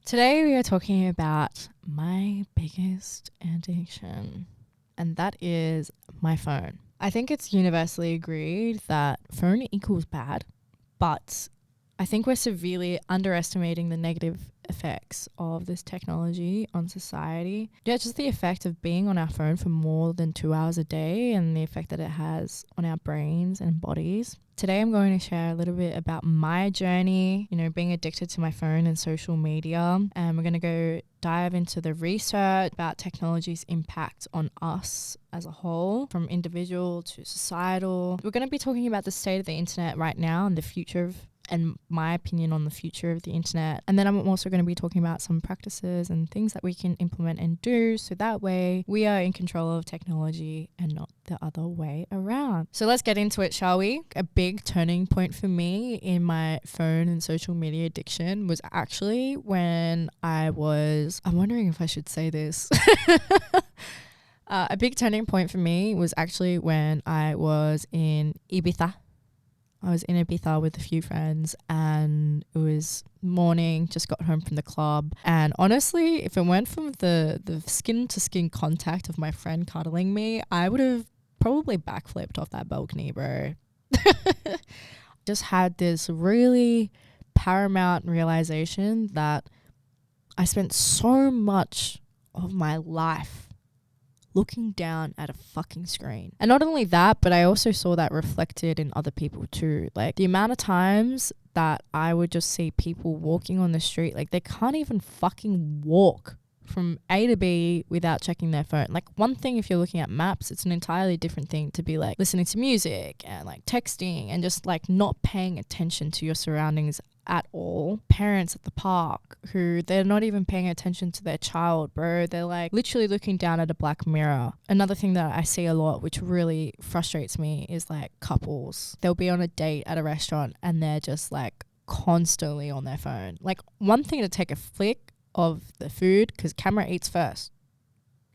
Today we are talking about my biggest addiction, and that is my phone. I think it's universally agreed that phone equals bad, but I think we're severely underestimating the negative effects of this technology on society. Yeah, just the effect of being on our phone for more than 2 hours a day and the effect that it has on our brains and bodies. Today I'm going to share a little bit about my journey, being addicted to my phone and social media. And we're going to go dive into the research about technology's impact on us as a whole, from individual to societal. We're going to be talking about the state of the internet right now and the future and my opinion on the future of the internet. And then I'm also going to be talking about some practices and things that we can implement and do so that way we are in control of technology and not the other way around. So let's get into it, shall we? A big turning point for me in my phone and social media addiction was actually when I'm wondering if I should say this. A big turning point for me was actually when I was in Ibiza. I was in Ibiza with a few friends and it was morning, just got home from the club. And honestly, if it weren't from the skin to skin contact of my friend cuddling me, I would have probably backflipped off that balcony, bro. Just had this really paramount realization that I spent so much of my life looking down at a fucking screen. And not only that, but I also saw that reflected in other people too. Like the amount of times that I would just see people walking on the street, like they can't even fucking walk from A to B without checking their phone. Like one thing, if you're looking at maps, it's an entirely different thing to be like listening to music and like texting and just like not paying attention to your surroundings at all. Parents at the park who they're not even paying attention to their child, bro. They're like literally looking down at a black mirror. Another thing that I see a lot, which really frustrates me, is like couples. They'll be on a date at a restaurant and they're just like constantly on their phone. Like one thing to take a flick of the food because camera eats first.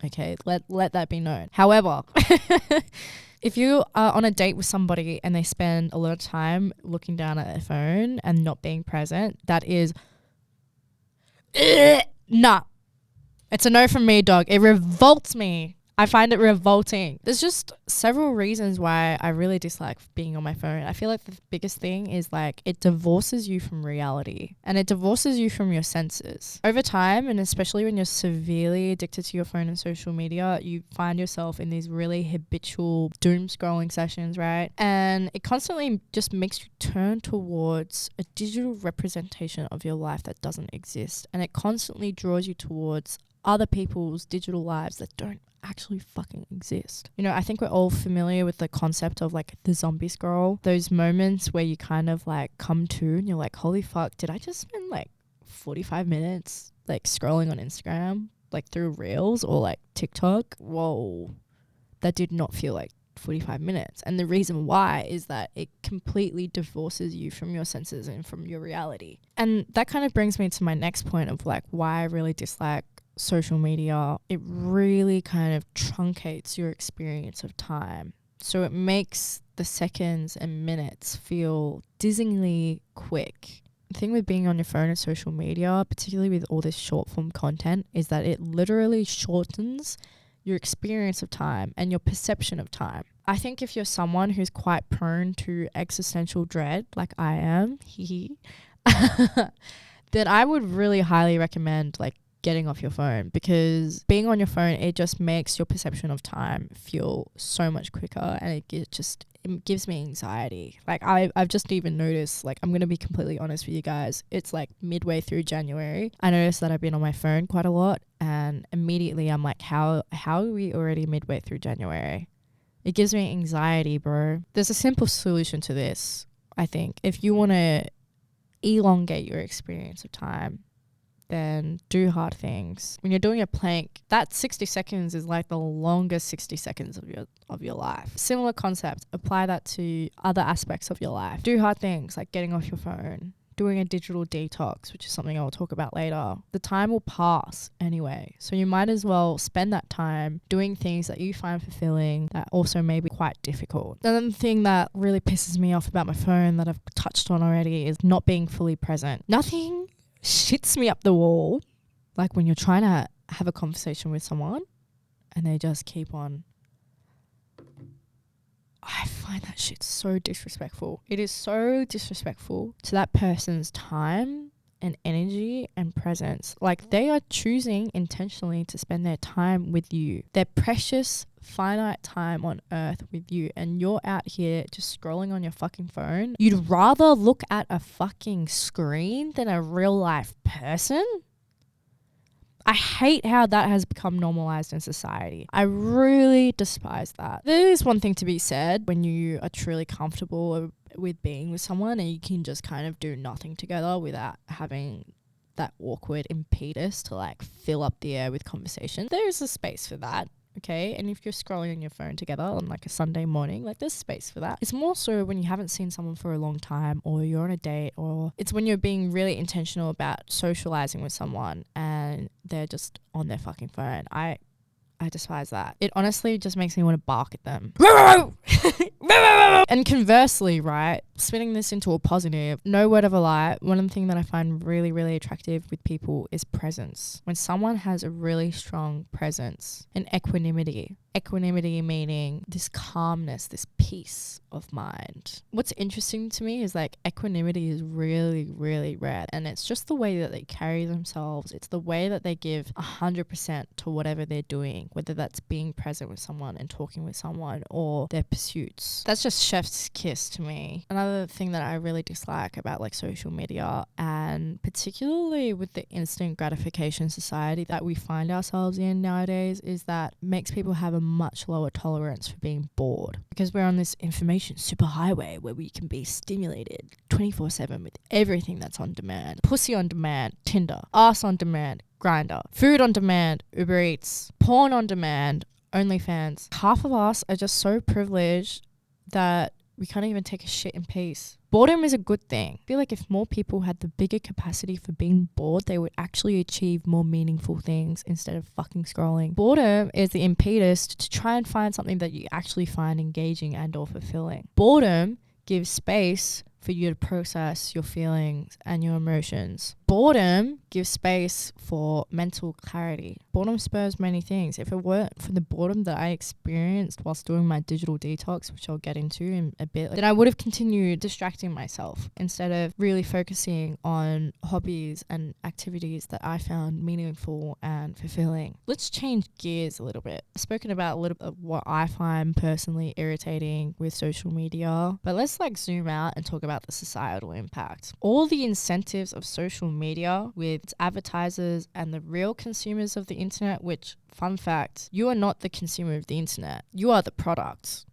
Okay, let that be known. However, if you are on a date with somebody and they spend a lot of time looking down at their phone and not being present, that is nah. It's a no from me, dog. It revolts me. I find it revolting. There's just several reasons why I really dislike being on my phone. I feel like the biggest thing is like it divorces you from reality and it divorces you from your senses. Over time, and especially when you're severely addicted to your phone and social media, you find yourself in these really habitual doom scrolling sessions, right? And it constantly just makes you turn towards a digital representation of your life that doesn't exist. And it constantly draws you towards other people's digital lives that don't actually fucking exist. I think we're all familiar with the concept of like the zombie scroll, those moments where you kind of like come to and you're like, holy fuck, did I just spend like 45 minutes like scrolling on Instagram, like through Reels or like TikTok? Whoa, that did not feel like 45 minutes. And the reason why is that it completely divorces you from your senses and from your reality. And that kind of brings me to my next point of like why I really dislike social media. It really kind of truncates your experience of time. So it makes the seconds and minutes feel dizzyingly quick. The thing with being on your phone and social media, particularly with all this short form content, is that it literally shortens your experience of time and your perception of time. I think if you're someone who's quite prone to existential dread, like I am, then I would really highly recommend like getting off your phone, because being on your phone, it just makes your perception of time feel so much quicker, and it gives me anxiety. Like I've just even noticed, like I'm going to be completely honest with you guys, it's like midway through January. I noticed that I've been on my phone quite a lot, and immediately I'm like, how are we already midway through January? It gives me anxiety, bro. There's a simple solution to this, I think. If you want to elongate your experience of time, then do hard things. When you're doing a plank, that 60 seconds is like the longest 60 seconds of your life. Similar concept, apply that to other aspects of your life. Do hard things like getting off your phone, doing a digital detox, which is something I'll talk about later. The time will pass anyway, so you might as well spend that time doing things that you find fulfilling that also may be quite difficult. Another thing that really pisses me off about my phone that I've touched on already is not being fully present. Nothing shits me up the wall. Like when you're trying to have a conversation with someone and they just keep on. I find that shit so disrespectful. It is so disrespectful to that person's time and energy and presence. Like they are choosing intentionally to spend their time with you, their precious finite time on earth with you, and you're out here just scrolling on your fucking phone. You'd rather look at a fucking screen than a real life person? I hate how that has become normalized in society. I really despise that. There is one thing to be said when you are truly comfortable with being with someone and you can just kind of do nothing together without having that awkward impetus to like fill up the air with conversation. There is a space for that. Okay, and if you're scrolling on your phone together on like a Sunday morning, like there's space for that. It's more so when you haven't seen someone for a long time, or you're on a date, or it's when you're being really intentional about socializing with someone and they're just on their fucking phone. I despise that. It honestly just makes me want to bark at them. And conversely, right, spinning this into a positive, no word of a lie, one thing that I find really, really attractive with people is presence. When someone has a really strong presence and equanimity meaning this calmness, this peace of mind. What's interesting to me is like equanimity is really, really rare, and it's just the way that they carry themselves. It's the way that they give 100% to whatever they're doing, whether that's being present with someone and talking with someone or their pursuits. That's just chef's kiss to me. Another thing that I really dislike about like social media, and particularly with the instant gratification society that we find ourselves in nowadays, is that makes people have a much lower tolerance for being bored, because we're on this information superhighway where we can be stimulated 24/7 with everything that's on demand. Pussy on demand, Tinder. Ass on demand, Grindr. Food on demand, Uber Eats. Porn on demand, OnlyFans. Half of us are just so privileged that we can't even take a shit in peace. Boredom is a good thing. I feel like if more people had the bigger capacity for being bored, they would actually achieve more meaningful things instead of fucking scrolling. Boredom is the impetus to try and find something that you actually find engaging and or fulfilling. Boredom gives space for you to process your feelings and your emotions. Boredom gives space for mental clarity. Boredom spurs many things. If it weren't for the boredom that I experienced whilst doing my digital detox, which I'll get into in a bit, then I would have continued distracting myself instead of really focusing on hobbies and activities that I found meaningful and fulfilling. Let's change gears a little bit. I've spoken about a little bit of what I find personally irritating with social media, but let's like zoom out and talk about the societal impact. All the incentives of social media with its advertisers and the real consumers of the internet, which, fun fact, you are not the consumer of the internet. You are the product.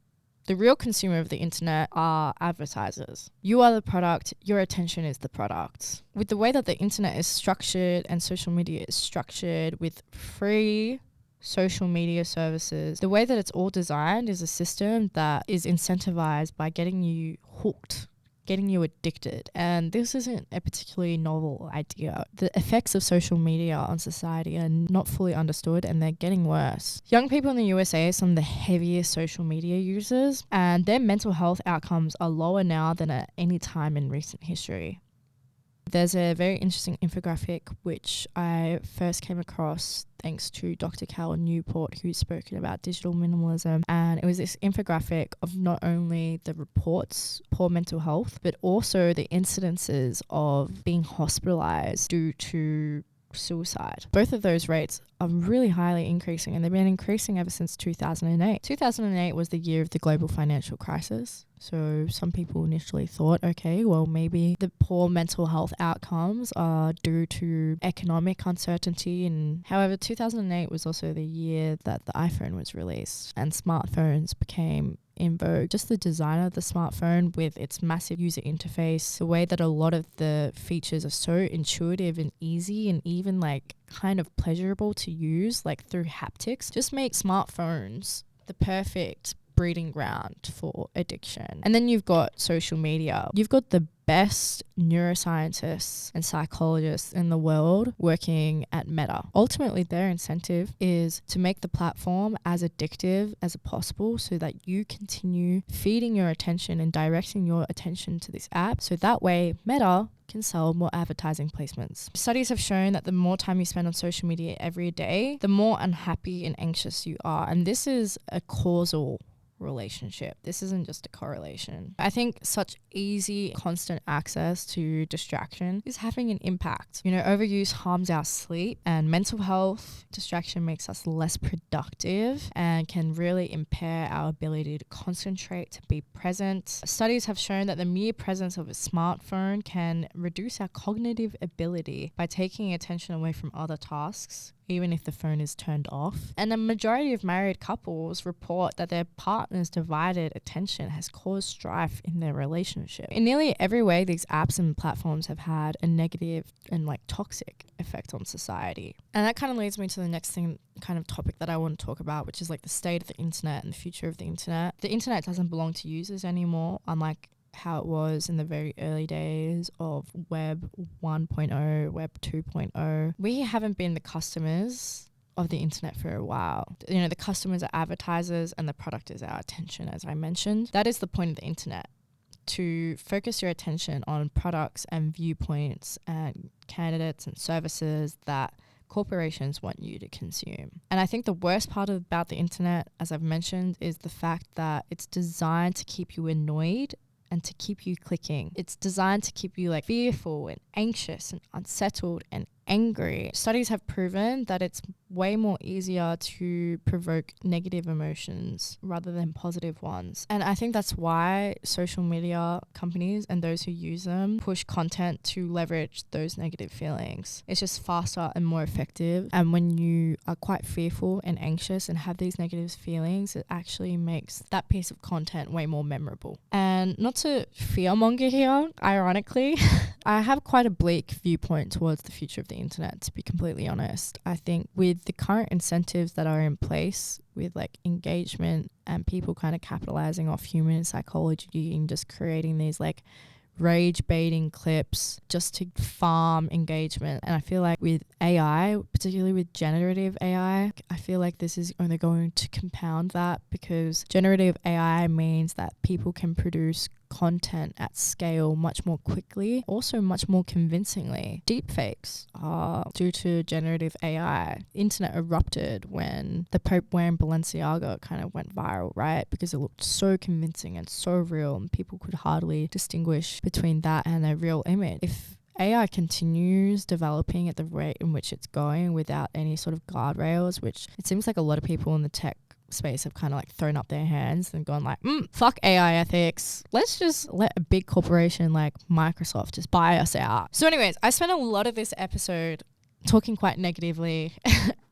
The real consumer of the internet are advertisers. You are the product. Your attention is the product. With the way that the internet is structured and social media is structured with free social media services, the way that it's all designed is a system that is incentivized by getting you hooked, getting you addicted. And this isn't a particularly novel idea. The effects of social media on society are not fully understood, and they're getting worse. Young people in the USA are some of the heaviest social media users, and their mental health outcomes are lower now than at any time in recent history. There's a very interesting infographic which I first came across thanks to Dr. Cal Newport, who's spoken about digital minimalism. And it was this infographic of not only the reports, poor mental health, but also the incidences of being hospitalized due to suicide. Both of those rates are really highly increasing, and they've been increasing ever since 2008. 2008 was the year of the global financial crisis. So some people initially thought, okay, well, maybe the poor mental health outcomes are due to economic uncertainty. And however, 2008 was also the year that the iPhone was released and smartphones became in vogue. Just the design of the smartphone with its massive user interface, the way that a lot of the features are so intuitive and easy and even like kind of pleasurable to use, like through haptics, just make smartphones the perfect breeding ground for addiction. And then you've got social media. You've got the best neuroscientists and psychologists in the world working at Meta. Ultimately, their incentive is to make the platform as addictive as possible so that you continue feeding your attention and directing your attention to this app. So that way, Meta can sell more advertising placements. Studies have shown that the more time you spend on social media every day, the more unhappy and anxious you are. And this is a causal relationship. This isn't just a correlation. I think such easy, constant access to distraction is having an impact. Overuse harms our sleep and mental health. Distraction makes us less productive and can really impair our ability to concentrate, to be present. Studies have shown that the mere presence of a smartphone can reduce our cognitive ability by taking attention away from other tasks, even if the phone is turned off. And a majority of married couples report that their partner's divided attention has caused strife in their relationship. In nearly every way, these apps and platforms have had a negative and toxic effect on society. And that kind of leads me to the next topic that I want to talk about, which is the state of the internet and the future of the internet. The internet doesn't belong to users anymore, unlike how it was in the very early days of Web 1.0, Web 2.0. We haven't been the customers of the internet for a while. The customers are advertisers and the product is our attention, as I mentioned. That is the point of the internet, to focus your attention on products and viewpoints and candidates and services that corporations want you to consume. And I think the worst part about the internet, as I've mentioned, is the fact that it's designed to keep you annoyed and to keep you clicking. It's designed to keep you fearful and anxious and unsettled and angry. Studies have proven that it's way more easier to provoke negative emotions rather than positive ones. And I think that's why social media companies and those who use them push content to leverage those negative feelings. It's just faster and more effective. And when you are quite fearful and anxious and have these negative feelings, it actually makes that piece of content way more memorable. And not to fearmonger here, ironically, I have quite a bleak viewpoint towards the future of the internet, to be completely honest. I think with the current incentives that are in place with engagement and people kind of capitalizing off human psychology and just creating these rage baiting clips just to farm engagement. And I feel with AI, particularly with generative AI, I feel this is only going to compound that, because generative AI means that people can produce content at scale much more quickly, also much more convincingly. Deepfakes are due to generative AI. Internet erupted when the Pope wearing Balenciaga kind of went viral, right? Because it looked so convincing and so real, and people could hardly distinguish between that and a real image. If AI continues developing at the rate in which it's going without any sort of guardrails, which it seems like a lot of people in the tech space have kind of thrown up their hands and gone fuck AI ethics. Let's just let a big corporation like Microsoft just buy us out. So anyways, I spent a lot of this episode talking quite negatively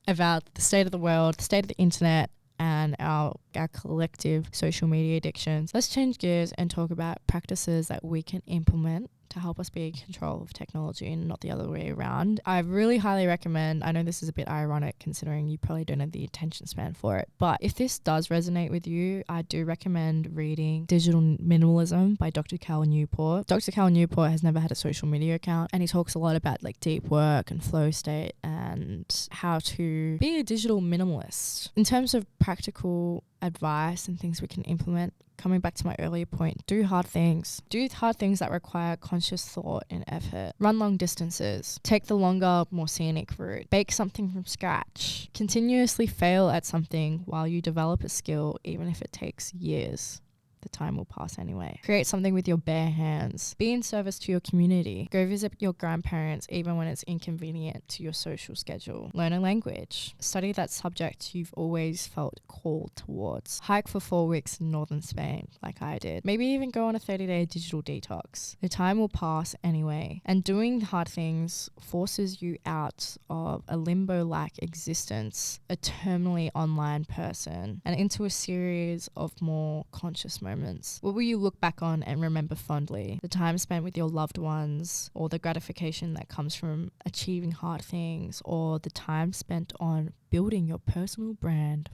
about the state of the world, the state of the internet, and our collective social media addictions. Let's change gears and talk about practices that we can implement to help us be in control of technology and not the other way around. I really highly recommend, I know this is a bit ironic considering you probably don't have the attention span for it, but if this does resonate with you, I do recommend reading Digital Minimalism by Dr. Cal Newport. Dr. Cal Newport has never had a social media account, and he talks a lot about deep work and flow state and how to be a digital minimalist. In terms of practical advice and things we can implement, coming back to my earlier point, do hard things. Do hard things that require conscious thought and effort. Run long distances. Take the longer, more scenic route. Bake something from scratch. Continuously fail at something while you develop a skill, even if it takes years. The time will pass anyway. Create something with your bare hands. Be in service to your community. Go visit your grandparents even when it's inconvenient to your social schedule. Learn a language. Study that subject you've always felt called towards. Hike for 4 weeks in northern Spain, like I did. Maybe even go on a 30-day digital detox. The time will pass anyway. And doing hard things forces you out of a limbo-like existence, a terminally online person, and into a series of more conscious moments. What will you look back on and remember fondly? The time spent with your loved ones, or the gratification that comes from achieving hard things, or the time spent on building your personal brand.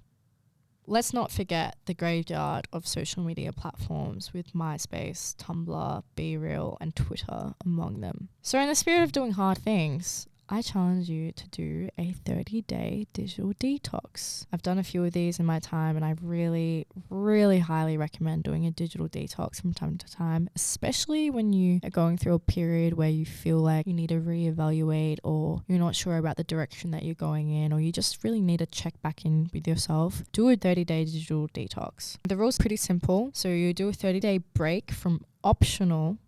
Let's not forget the graveyard of social media platforms with MySpace, Tumblr, BeReal, and Twitter among them. So in the spirit of doing hard things, I challenge you to do a 30-day digital detox. I've done a few of these in my time, and I really, really highly recommend doing a digital detox from time to time, especially when you are going through a period where you feel like you need to reevaluate, or you're not sure about the direction that you're going in, or you just really need to check back in with yourself. Do a 30-day digital detox. The rule's pretty simple. So you do a 30-day break from optional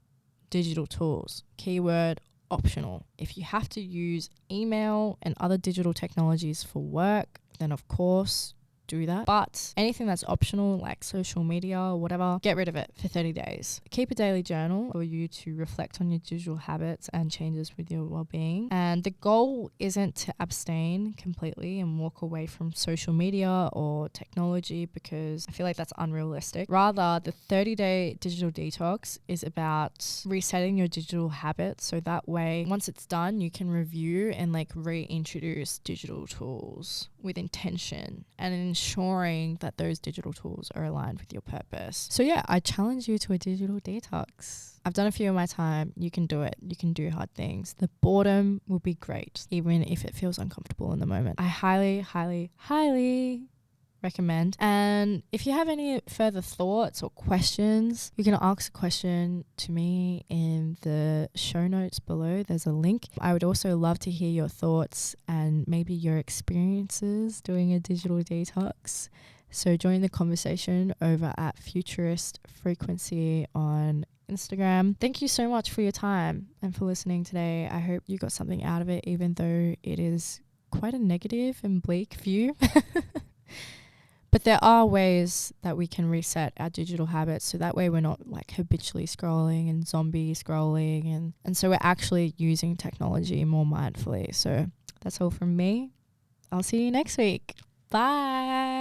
digital tools. Keyword optional. If you have to use email and other digital technologies for work, then of course do that. But anything that's optional, like social media or whatever, get rid of it for 30 days. Keep a daily journal for you to reflect on your digital habits and changes with your well-being. And the goal isn't to abstain completely and walk away from social media or technology, because I feel like that's unrealistic. Rather, the 30-day digital detox is about resetting your digital habits, so that way once it's done, you can review and like reintroduce digital tools with intention and ensuring that those digital tools are aligned with your purpose. So yeah, I challenge you to a digital detox. I've done a few in my time. You can do it. You can do hard things. The boredom will be great, even if it feels uncomfortable in the moment. I highly, highly, highly recommend. And if you have any further thoughts or questions, you can ask a question to me in the show notes below. There's a link. I would also love to hear your thoughts and maybe your experiences doing a digital detox. So join the conversation over at Futurist Frequency on Instagram. Thank you so much for your time and for listening today. I hope you got something out of it, even though it is quite a negative and bleak view. But there are ways that we can reset our digital habits, so that way we're not like habitually scrolling and zombie scrolling, and so we're actually using technology more mindfully. So that's all from me. I'll see you next week. Bye.